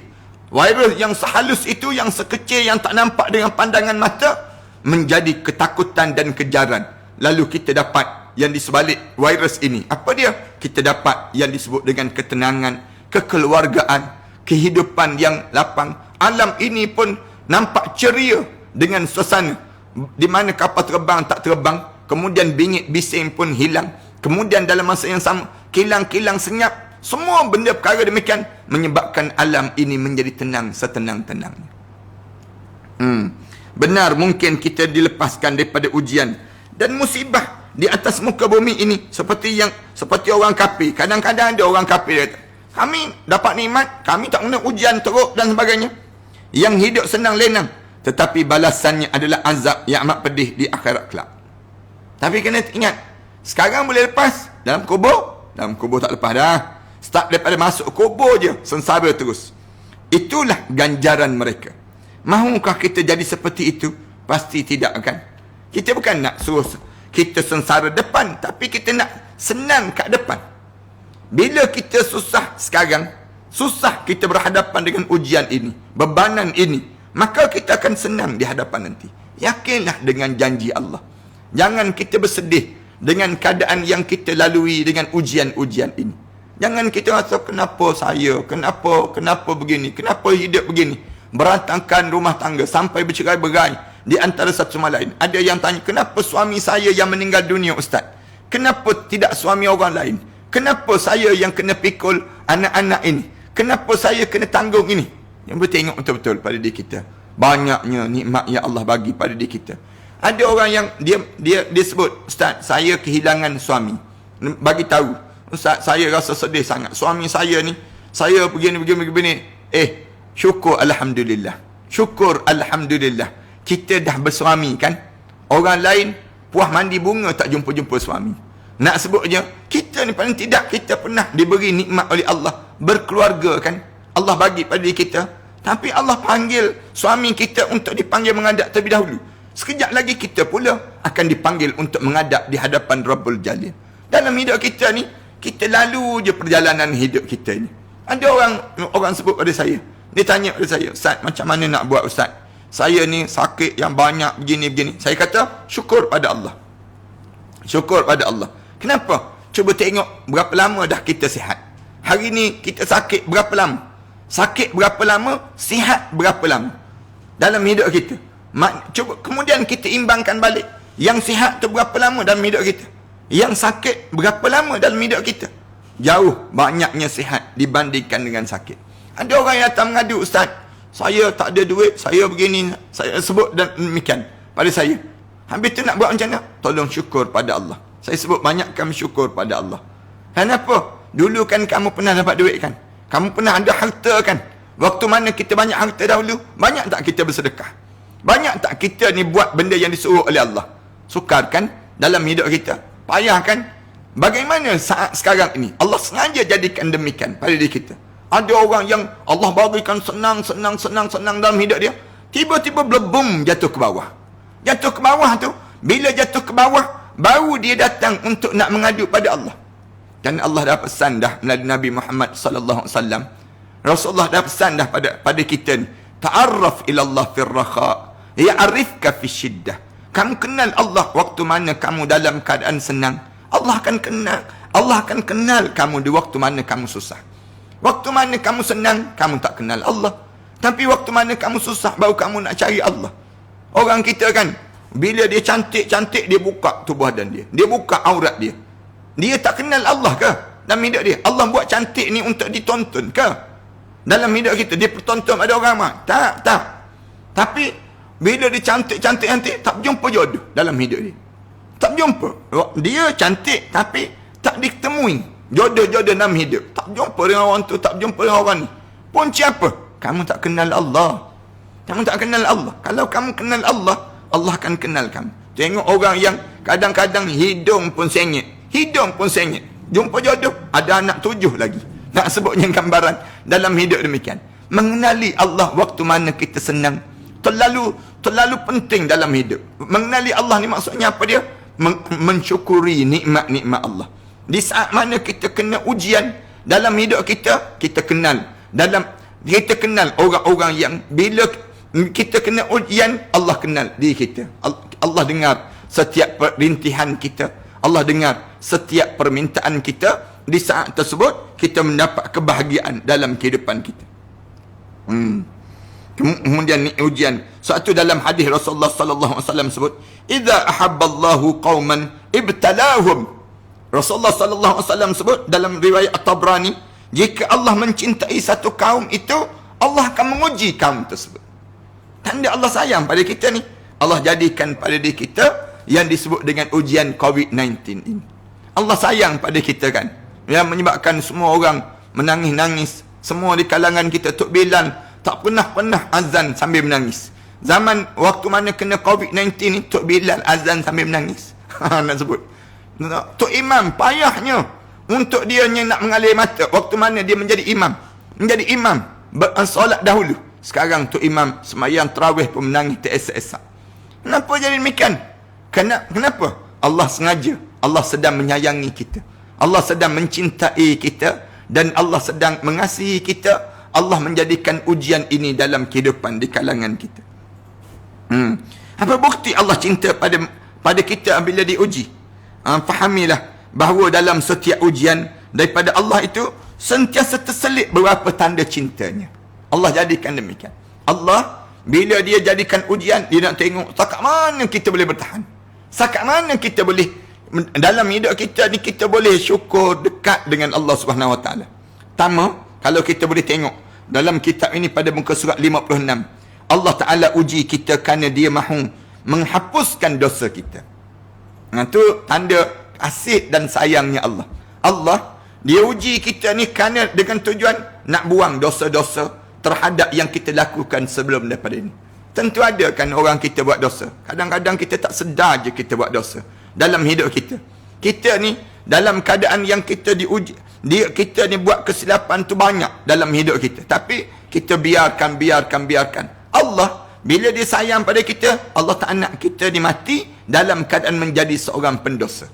Virus yang sehalus itu, yang sekecil, yang tak nampak dengan pandangan mata, menjadi ketakutan dan kejaran. Lalu kita dapat yang di sebalik virus ini. Apa dia? Kita dapat yang disebut dengan ketenangan, kekeluargaan, kehidupan yang lapang. Alam ini pun nampak ceria dengan suasana. Di mana kapal terbang tak terbang, kemudian bingit bising pun hilang. Kemudian dalam masa yang sama, kilang-kilang senyap. Semua benda perkara demikian menyebabkan alam ini menjadi tenang setenang-tenangnya. Benar, mungkin kita dilepaskan daripada ujian dan musibah di atas muka bumi ini, seperti orang kafir. Kadang-kadang ada orang kafir kata, kami dapat nikmat, kami tak kena ujian teruk dan sebagainya. Yang hidup senang lenang, tetapi balasannya adalah azab yang amat pedih di akhirat kelak. Tapi kena ingat, sekarang boleh lepas, dalam kubur tak lepas dah. Start daripada masuk kubur je, sengsara terus. Itulah ganjaran mereka. Mahukah kita jadi seperti itu? Pasti tidak kan? Kita bukan nak suruh kita sengsara depan, tapi kita nak senang kat depan. Bila kita susah sekarang, susah kita berhadapan dengan ujian ini, bebanan ini, maka kita akan senang di hadapan nanti. Yakinlah dengan janji Allah. Jangan kita bersedih dengan keadaan yang kita lalui dengan ujian-ujian ini. Jangan kita rasa, kenapa saya, kenapa begini, kenapa hidup begini. Berantakan rumah tangga sampai bercerai-berai di antara satu sama lain. Ada yang tanya, kenapa suami saya yang meninggal dunia Ustaz? Kenapa tidak suami orang lain? Kenapa saya yang kena pikul anak-anak ini? Kenapa saya kena tanggung ini? Yang bertengok betul-betul pada diri kita. Banyaknya nikmat yang Allah bagi pada diri kita. Ada orang yang dia sebut, Ustaz, saya kehilangan suami. Bagi tahu, Ustaz, saya rasa sedih sangat. Suami saya ni, saya begini. Syukur Alhamdulillah. Syukur Alhamdulillah. Kita dah bersuami kan. Orang lain puas mandi bunga tak jumpa-jumpa suami. Nak sebutnya, kita ni paling tidak kita pernah diberi nikmat oleh Allah. Berkeluarga kan. Allah bagi pada diri kita. Tapi Allah panggil suami kita untuk dipanggil menghadap terlebih dahulu. Sekejap lagi kita pula akan dipanggil untuk menghadap di hadapan Rabbul Jalil. Dalam hidup kita ni, kita lalu je perjalanan hidup kita ni. Ada orang sebut pada saya. Dia tanya pada saya, Ustaz, macam mana nak buat Ustaz? Saya ni sakit yang banyak begini-begini. Saya kata, syukur pada Allah. Syukur pada Allah. Kenapa? Cuba tengok berapa lama dah kita sihat. Hari ni kita sakit berapa lama? Sakit berapa lama? Sihat berapa lama? Dalam hidup kita. Cuba kemudian kita imbangkan balik. Yang sihat tu berapa lama dalam hidup kita? Yang sakit berapa lama dalam hidup kita? Jauh banyaknya sihat dibandingkan dengan sakit. Ada orang yang datang mengadu, Ustaz, saya tak ada duit, saya begini, saya sebut dan demikian pada saya. Habis tu nak buat macam mana? Tolong syukur pada Allah. Saya sebut banyakkan syukur pada Allah. Kenapa? Dulu kan kamu pernah dapat duit kan? Kamu pernah ada harta kan? Waktu mana kita banyak harta dahulu, banyak tak kita bersedekah? Banyak tak kita ni buat benda yang disuruh oleh Allah? Sukar kan dalam hidup kita? Payah kan? Bagaimana saat sekarang ini? Allah sengaja jadikan demikian pada diri kita. Ada orang yang Allah bagikan senang dalam hidup dia. Tiba-tiba blebum jatuh ke bawah. Jatuh ke bawah tu, bila jatuh ke bawah, baru dia datang untuk nak mengadu pada Allah. Dan Allah dah pesan dah melalui Nabi Muhammad sallallahu alaihi wasallam. Rasulullah dah pesan dah pada kita ni. Ta'arraf ila Allah fir raha, ya'rifka fi syiddah. Kamu kenal Allah waktu mana kamu dalam keadaan senang. Allah akan kenal kamu di waktu mana kamu susah. Waktu mana kamu senang, kamu tak kenal Allah. Tapi waktu mana kamu susah, baru kamu nak cari Allah. Orang kita kan, bila dia cantik-cantik, dia buka tubuh badan dia. Dia buka aurat dia. Dia tak kenal Allah ke dalam hidup dia? Allah buat cantik ni untuk ditonton ke? Dalam hidup kita, dia pertonton ada orang mah? Tak. Tapi, bila dia cantik-cantik, tak jumpa jodoh dalam hidup dia. Tak jumpa. Dia cantik, tapi tak ditemui jodoh-jodoh dalam hidup. Tak jumpa dengan orang tu, tak jumpa dengan orang ni. Punca apa? Kamu tak kenal Allah. Kamu tak kenal Allah. Kalau kamu kenal Allah, Allah akan kenal kamu. Tengok orang yang kadang-kadang hidung pun sengit. Jumpa jodoh, ada anak 7 lagi. Nak sebutnya gambaran dalam hidup demikian. Mengenali Allah waktu mana kita senang. Terlalu penting dalam hidup. Mengenali Allah ni maksudnya apa dia? mensyukuri nikmat-nikmat Allah. Di saat mana kita kena ujian dalam hidup kita, kita kenal orang-orang yang bila kita kena ujian, Allah kenal diri kita. Allah dengar setiap perintihan kita. Allah dengar setiap permintaan kita. Di saat tersebut kita mendapat kebahagiaan dalam kehidupan kita. Kemudian ni ujian. Suatu dalam hadis Rasulullah sallallahu alaihi wasallam sebut, "Idza ahabballahu qauman ibtalahum." Rasulullah sallallahu alaihi wasallam sebut dalam riwayat At-Tabrani, jika Allah mencintai satu kaum itu, Allah akan menguji kaum tersebut. Tanda Allah sayang pada kita ni. Allah jadikan pada diri kita yang disebut dengan ujian COVID-19 ini. Allah sayang pada kita kan. Yang menyebabkan semua orang menangis-nangis. Semua di kalangan kita, Tok Bilal tak pernah azan sambil menangis. Zaman waktu mana kena COVID-19 ni, Tok Bilal azan sambil menangis. Nak sebut. Tok Imam payahnya untuk dia yang nak mengalir mata. Waktu mana dia menjadi imam. Solat dahulu. Sekarang Tok Imam semayang tarawih pun menangis teresak-esak. Kenapa jadi demikian? Kenapa? Allah sengaja. Allah sedang menyayangi kita. Allah sedang mencintai kita. Dan Allah sedang mengasihi kita. Allah menjadikan ujian ini dalam kehidupan di kalangan kita. Apa bukti Allah cinta pada kita bila diuji? Fahamilah bahawa dalam setiap ujian daripada Allah itu sentiasa terselit beberapa tanda cintanya. Allah jadikan demikian. Allah bila dia jadikan ujian, dia nak tengok setakat mana kita boleh bertahan. Setakat mana kita boleh dalam hidup kita ni, kita boleh syukur dekat dengan Allah Subhanahu Wa Taala. Pertama, kalau kita boleh tengok dalam kitab ini pada muka surat 56, Allah Ta'ala uji kita kerana dia mahu menghapuskan dosa kita. Itu tanda kasih dan sayangnya Allah. Allah, dia uji kita ni kerana dengan tujuan nak buang dosa-dosa terhadap yang kita lakukan sebelum daripada ini. Tentu ada kan orang kita buat dosa. Kadang-kadang kita tak sedar je kita buat dosa dalam hidup kita. Kita ni dalam keadaan yang kita diuji, kita ni buat kesilapan tu banyak dalam hidup kita. Tapi kita biarkan. Allah, bila dia sayang pada kita, Allah tak nak kita dimati dalam keadaan menjadi seorang pendosa.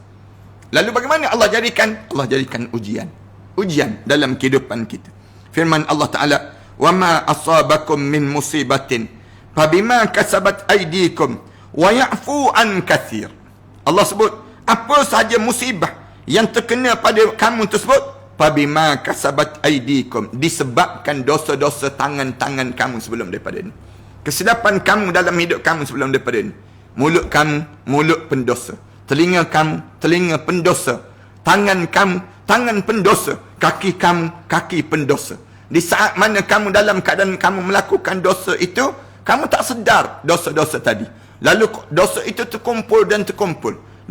Lalu bagaimana Allah jadikan? Allah jadikan ujian dalam kehidupan kita. Firman Allah Ta'ala, "Wama asabakum min musibatin fabima kasabat aydikum wa ya'fu an katsir." Allah sebut, apa sahaja musibah yang terkena pada kamu tersebut, fabima kasabat aydikum, disebabkan dosa-dosa tangan-tangan kamu sebelum daripada ini. Kesilapan kamu dalam hidup kamu sebelum daripada ini. Mulut kamu, mulut pendosa. Telinga kamu, telinga pendosa. Tangan kamu, tangan pendosa. Kaki kamu, kaki pendosa. Di saat mana kamu dalam keadaan kamu melakukan dosa itu, kamu tak sedar dosa-dosa tadi. Lalu dosa itu terkumpul.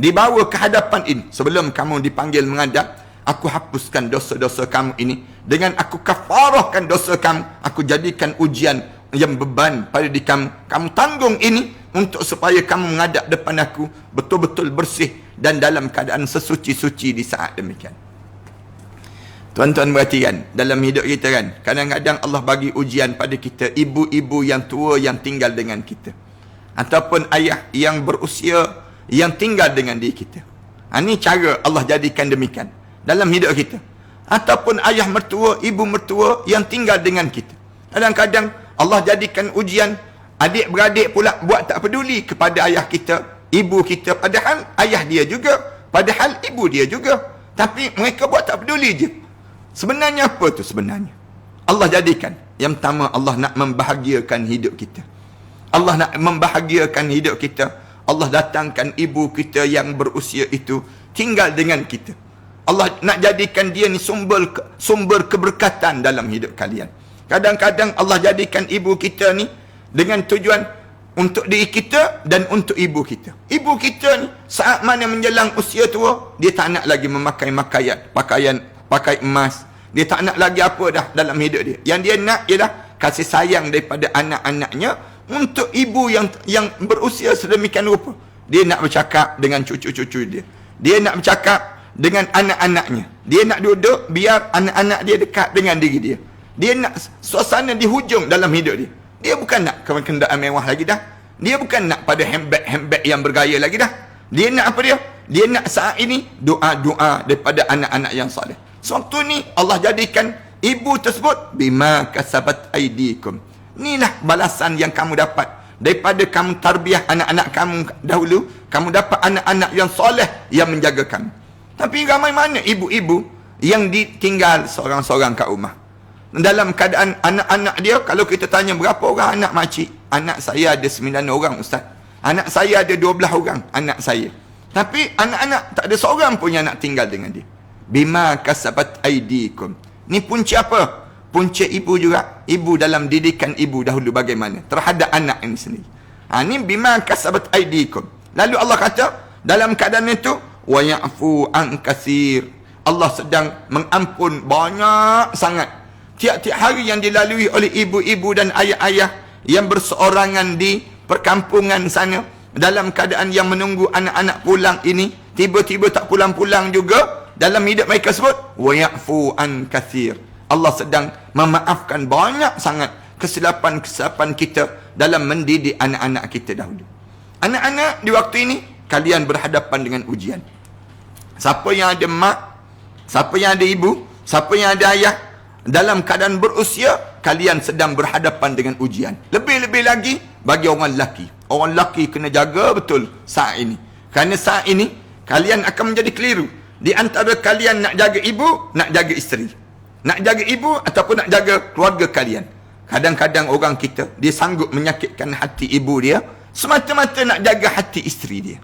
Dibawa ke hadapan ini. Sebelum kamu dipanggil menghadap, aku hapuskan dosa-dosa kamu ini. Dengan aku kafarahkan dosa kamu. Aku jadikan ujian yang beban pada diri kamu. Kamu tanggung ini untuk supaya kamu menghadap depan aku betul-betul bersih dan dalam keadaan sesuci-suci di saat demikian. Tuan-tuan perhatikan, dalam hidup kita kan, kadang-kadang Allah bagi ujian pada kita, ibu-ibu yang tua yang tinggal dengan kita. Ataupun ayah yang berusia yang tinggal dengan diri kita. Ini cara Allah jadikan demikian dalam hidup kita. Ataupun ayah mertua, ibu mertua yang tinggal dengan kita. Kadang-kadang Allah jadikan ujian, adik-beradik pula buat tak peduli kepada ayah kita, ibu kita. Padahal ayah dia juga, padahal ibu dia juga. Tapi mereka buat tak peduli je. Sebenarnya apa tu sebenarnya? Allah jadikan. Yang pertama, Allah nak membahagiakan hidup kita. Allah nak membahagiakan hidup kita. Allah datangkan ibu kita yang berusia itu tinggal dengan kita. Allah nak jadikan dia ni sumber keberkatan dalam hidup kalian. Kadang-kadang Allah jadikan ibu kita ni dengan tujuan untuk diri kita dan untuk ibu kita. Ibu kita ni saat mana menjelang usia tua, dia tak nak lagi memakai pakai emas. Dia tak nak lagi apa dah dalam hidup dia. Yang dia nak ialah kasih sayang daripada anak-anaknya untuk ibu yang berusia sedemikian rupa. Dia nak bercakap dengan cucu-cucu dia. Dia nak bercakap dengan anak-anaknya. Dia nak duduk biar anak-anak dia dekat dengan diri dia. Dia nak suasana di hujung dalam hidup dia. Dia bukan nak kenderaan mewah lagi dah. Dia bukan nak pada handbag yang bergaya lagi dah. Dia nak apa dia? Dia nak saat ini doa-doa daripada anak-anak yang soleh. Sewaktu ni Allah jadikan ibu tersebut bima kasabat aidikum. Inilah balasan yang kamu dapat daripada kamu tarbiyah anak-anak kamu dahulu. Kamu dapat anak-anak yang soleh yang menjaga kamu. Tapi ramai mana ibu-ibu yang ditinggal seorang-seorang kat rumah. Dalam keadaan anak-anak dia, kalau kita tanya berapa orang anak makcik? Anak saya ada 9 orang, Ustaz. Anak saya ada 12 orang, anak saya. Tapi anak-anak tak ada seorang pun yang nak tinggal dengan dia. Bima kasabat aidikum. Ni punca apa? Punca ibu juga. Ibu dalam didikan ibu dahulu bagaimana terhadap anak ini sendiri. Ni bima kasabat aidikum. Lalu Allah kata dalam keadaan itu, wa ya'fu an katsir. Allah sedang mengampun banyak sangat. Tiap-tiap hari yang dilalui oleh ibu-ibu dan ayah-ayah yang berseorangan di perkampungan sana, dalam keadaan yang menunggu anak-anak pulang ini, tiba-tiba tak pulang-pulang juga, dalam hidup mereka sebut wa ya'fu an katsir. Allah sedang memaafkan banyak sangat kesilapan-kesilapan kita dalam mendidik anak-anak kita dahulu. Anak-anak di waktu ini, kalian berhadapan dengan ujian. Siapa yang ada mak, siapa yang ada ibu, siapa yang ada ayah, dalam keadaan berusia, kalian sedang berhadapan dengan ujian. Lebih-lebih lagi bagi orang lelaki. Orang lelaki kena jaga betul saat ini. Kerana saat ini, kalian akan menjadi keliru. Di antara kalian nak jaga ibu, nak jaga isteri. Nak jaga ibu ataupun nak jaga keluarga kalian. Kadang-kadang orang kita, dia sanggup menyakitkan hati ibu dia, semata-mata nak jaga hati isteri dia.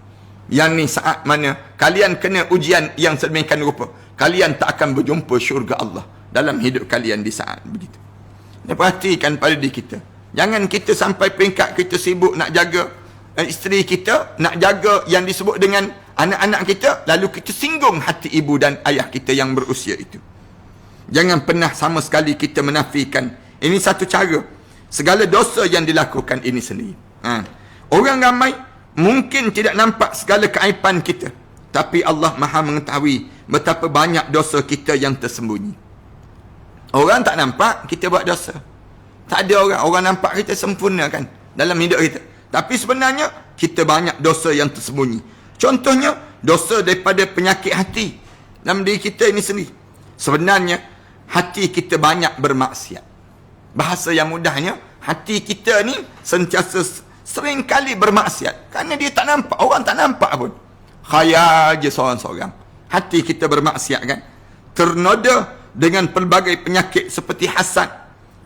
Yang ni saat mana kalian kena ujian yang sedemikian rupa, kalian tak akan berjumpa syurga Allah dalam hidup kalian di saat begitu. Dan perhatikan pada diri kita. Jangan kita sampai peringkat kita sibuk nak jaga isteri kita, nak jaga yang disebut dengan anak-anak kita, lalu kita singgung hati ibu dan ayah kita yang berusia itu. Jangan pernah sama sekali kita menafikan. Ini satu cara. Segala dosa yang dilakukan ini sendiri. Orang ramai mungkin tidak nampak segala keaiban kita, tapi Allah Maha mengetahui betapa banyak dosa kita yang tersembunyi. Orang tak nampak kita buat dosa. Tak ada orang nampak kita sempurna kan dalam hidup kita. Tapi sebenarnya kita banyak dosa yang tersembunyi. Contohnya dosa daripada penyakit hati dalam diri kita ini sendiri. Sebenarnya hati kita banyak bermaksiat. Bahasa yang mudahnya, hati kita ni sentiasa sering kali bermaksiat. Kerana dia tak nampak, orang tak nampak pun. Khayal je seorang-seorang. Hati kita bermaksiat kan. Ternoda dengan pelbagai penyakit seperti hasad,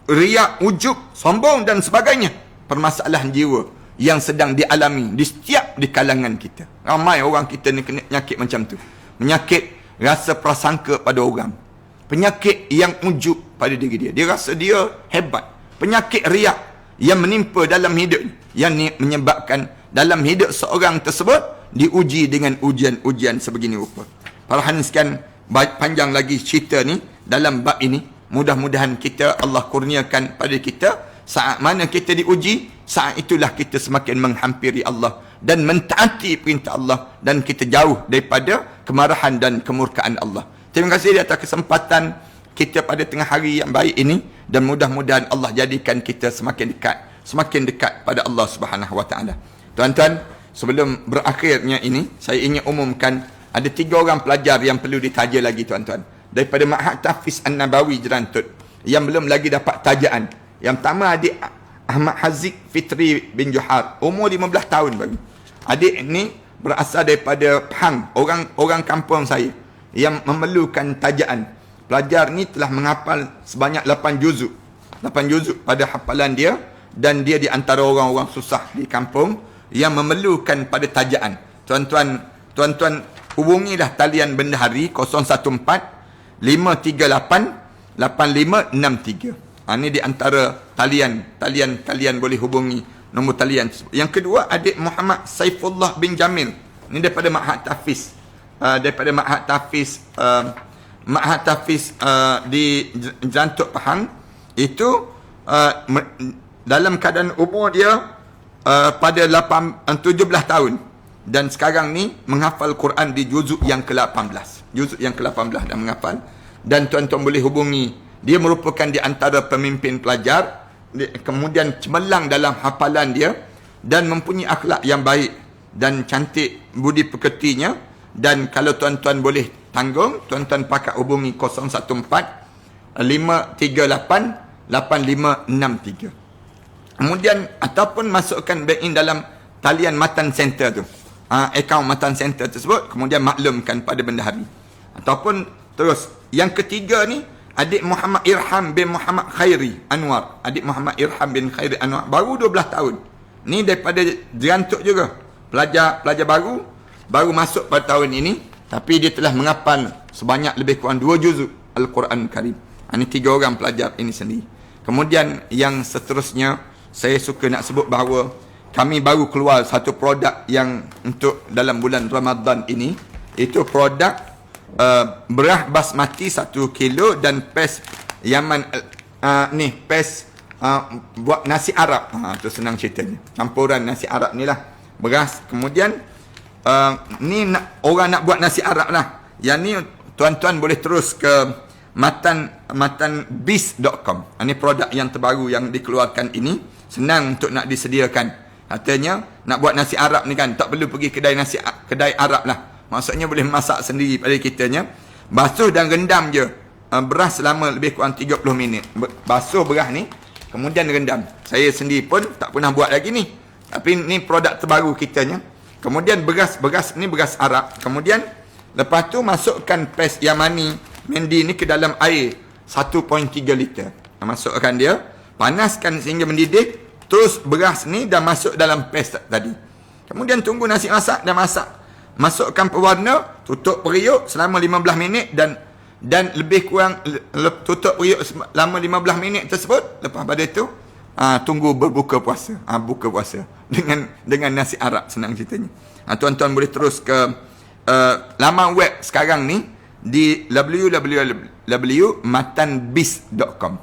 riak, ujub, sombong dan sebagainya. Permasalahan jiwa yang sedang dialami di setiap di kalangan kita. Ramai orang kita ni kena penyakit macam tu. Penyakit rasa prasangka pada orang. Penyakit yang ujub pada diri dia. Dia rasa dia hebat. Penyakit riak yang menimpa dalam hidup, yang menyebabkan dalam hidup seorang tersebut diuji dengan ujian-ujian sebegini rupa. Para hadirin sekalian, panjang lagi cerita ni dalam bab ini. Mudah-mudahan kita Allah kurniakan pada kita, saat mana kita diuji, saat itulah kita semakin menghampiri Allah dan mentaati perintah Allah, dan kita jauh daripada kemarahan dan kemurkaan Allah. Terima kasih di atas kesempatan kita pada tengah hari yang baik ini, dan mudah-mudahan Allah jadikan kita semakin dekat pada Allah Subhanahu Wa Taala. Tuan-tuan, sebelum berakhirnya ini, saya ingin umumkan ada 3 orang pelajar yang perlu ditaja lagi tuan-tuan, daripada Ma'had Tahfiz An-Nabawi Jerantut, yang belum lagi dapat tajaan. Yang pertama adik Ahmad Haziq Fitri bin Johar, umur 15 tahun baru. Adik ni berasal daripada Pahang, orang kampung saya, yang memerlukan tajaan. Pelajar ni telah menghafal sebanyak 8 juzuk pada hafalan dia, dan dia di antara orang-orang susah di kampung yang memerlukan pada tajaan. Tuan-tuan hubungilah talian bendahari 014 538 8563. Ini di antara talian boleh hubungi nombor talian tersebut. Yang kedua, adik Muhammad Saifullah bin Jamil. Ini daripada Ma'had Tahfiz. Ma'had Tahfiz di Jantuk Pahang. Itu dalam keadaan umur dia pada 17 tahun. Dan sekarang ni menghafal Quran di juzuk yang ke-18. Juzuk yang ke-18 dah menghafal. Dan tuan-tuan boleh hubungi. Dia merupakan di antara pemimpin pelajar. Kemudian cemerlang dalam hafalan dia. Dan mempunyai akhlak yang baik. dan cantik budi pekertinya. Dan kalau tuan-tuan boleh tanggung, tuan-tuan pakat hubungi 014 538 8563. Kemudian ataupun masukkan bank in dalam talian Matan Center tu, akaun Matan Center tersebut, kemudian maklumkan pada bendahari. Ataupun terus yang ketiga ni, adik Muhammad Irham bin Muhammad Khairi Anwar. Adik Muhammad Irham bin Khairi Anwar baru 12 tahun. Ni daripada Jerantuk juga. Pelajar baru masuk pada tahun ini, tapi dia telah menghafal sebanyak lebih kurang 2 juzuk Al-Quran Karim. Ini 3 orang pelajar ini sendiri. Kemudian yang seterusnya, saya suka nak sebut bahawa kami baru keluar satu produk yang untuk dalam bulan Ramadan ini. Itu produk beras basmati 1 kilo dan pes Yaman, pes buat nasi Arab. Tu senang ceritanya. Campuran nasi Arab ni lah. Beras. Kemudian ni orang nak buat nasi Arab lah. Yang ni tuan-tuan boleh terus ke matanbis.com. Ini produk yang terbaru yang dikeluarkan ini. Senang untuk nak disediakan. Katanya nak buat nasi Arab ni kan, tak perlu pergi kedai Arab lah. Maksudnya boleh masak sendiri pada kitanya. Basuh dan rendam je beras selama lebih kurang 30 minit. Basuh beras ni, kemudian rendam. Saya sendiri pun tak pernah buat lagi ni. Tapi ni produk terbaru kitanya. Kemudian beras ni beras Arab. Kemudian lepas tu masukkan pes Yamani Mendi ni ke dalam air 1.3 liter. Masukkan dia, panaskan sehingga mendidih. Terus beras ni dah masuk dalam pes tadi. Kemudian tunggu nasi masak, dah masak. Masukkan pewarna, tutup periuk selama 15 minit dan lebih kurang tutup periuk selama 15 minit tersebut. Lepas pada itu tunggu berbuka puasa. Buka puasa dengan nasi Arab, senang ceritanya. Tuan-tuan boleh terus ke laman web sekarang ni di www.matanbis.com.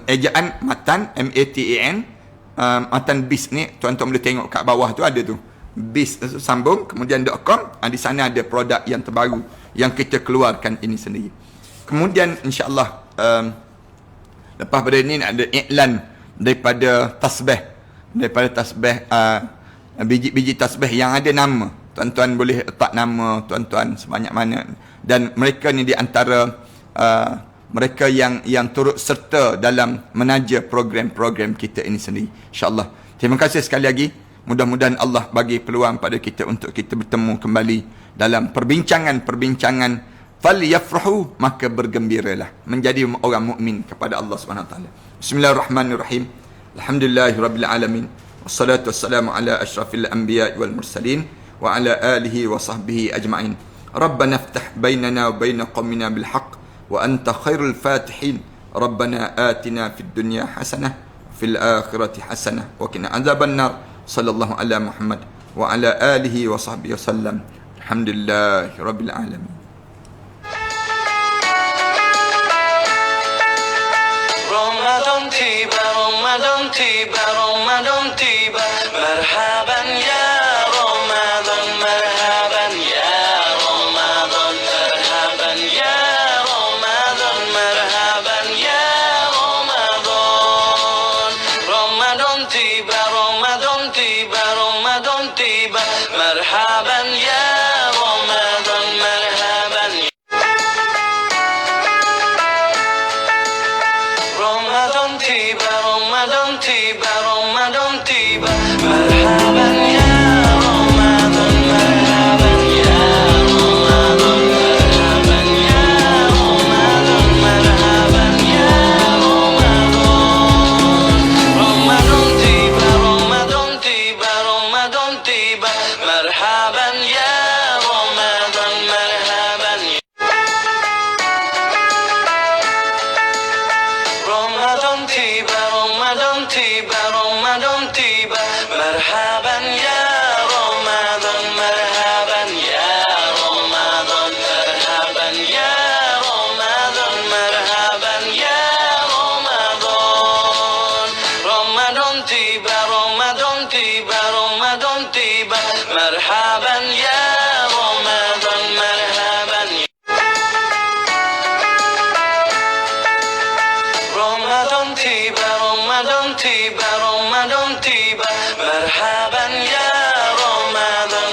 Ejaan Matan, MATAN, Matanbis ni tuan-tuan boleh tengok kat bawah tu ada tu. Bis sambung kemudian .com. Di sana ada produk yang terbaru yang kita keluarkan ini sendiri. Kemudian insya-Allah lepas pada ini ada iklan daripada tasbih, biji-biji tasbih yang ada nama. Tuan-tuan boleh letak nama tuan-tuan sebanyak mana, dan mereka ni di antara mereka yang turut serta dalam menaja program-program kita ini sendiri, insya-Allah. Terima kasih sekali lagi. Mudah-mudahan Allah bagi peluang pada kita untuk kita bertemu kembali dalam perbincangan falyafrahu, maka bergembiralah, menjadi orang mukmin kepada Allah Subhanahu wa taala. Bismillahirrahmanirrahim. Alhamdulillahirabbil alamin. Wassalatu wassalamu ala asyrafil anbiya'i wal mursalin wa ala alihi wa sahbihi ajma'in. Rabbana iftah bainana wa bain qaumina bil haqq wa anta khairul fatihin. Rabbana atina fid dunya hasanah fil akhirati hasanah wa qina adzaban nar. Sallallahu ala Muhammad wa ala alihi wa sahbihi wasallam. Alhamdulillahirabbil alamin. Ramadan tiba, Ramadan tiba, Ramadan tiba. Marhaban ya Ramadan, marhaban ya Ramadan, marhaban ya Ramadan, marhaban ya Ramadan. Ramadan tiba, Ramadan tiba, Ramadan tiba. Marhaban ya Ramadan, marhaban ya Ramadan tiba, Ramadan tiba, Ramadan tiba. Marhaban ya Ramadan, marhaban ya Ramadan, marhaban ya Ramadan, marhaban ya Ramadan. Ramadan tiba, Ramadan tiba, Ramadan tiba. Marhaban ya Ramadan, marhaban ya Ramadan tiba, Ramadan tiba, Ramadan tiba. Marhaban ya Ramadan, marhaban ya Ramadan, marhaban ya Ramadan, marhaban ya Ramadan. Ramadan tiba, Ramadan tiba, Ramadan tiba. Marhaban ya Ramadan, marhaban ya Ramadan tiba, Ramadan tiba, Ramadan tiba. Marhaban ya Ramadan,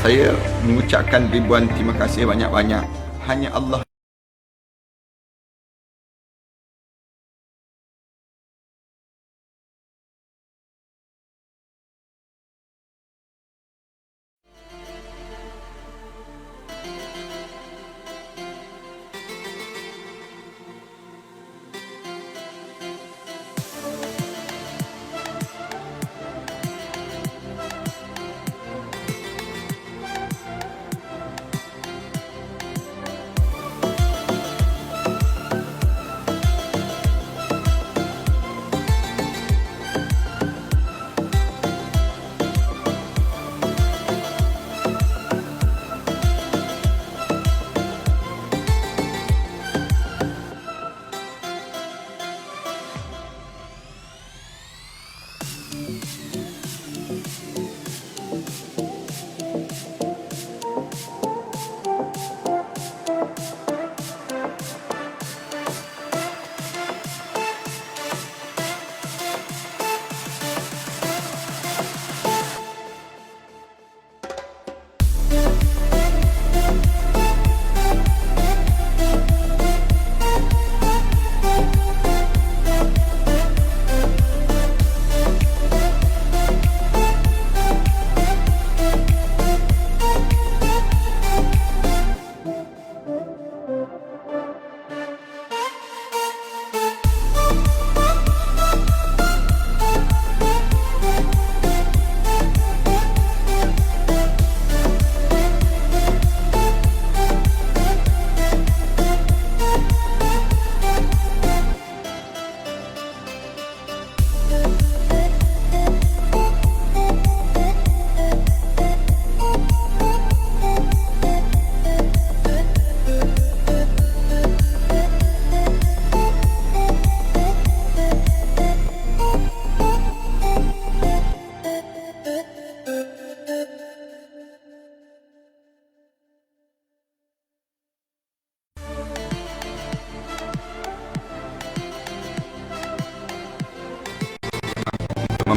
Saya mengucapkan ribuan terima kasih banyak-banyak. Hanya Allah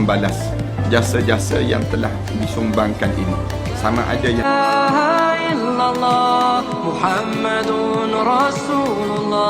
membalas jasa-jasa yang telah disumbangkan ini. Sama ada yang illallah Muhammadun Rasulullah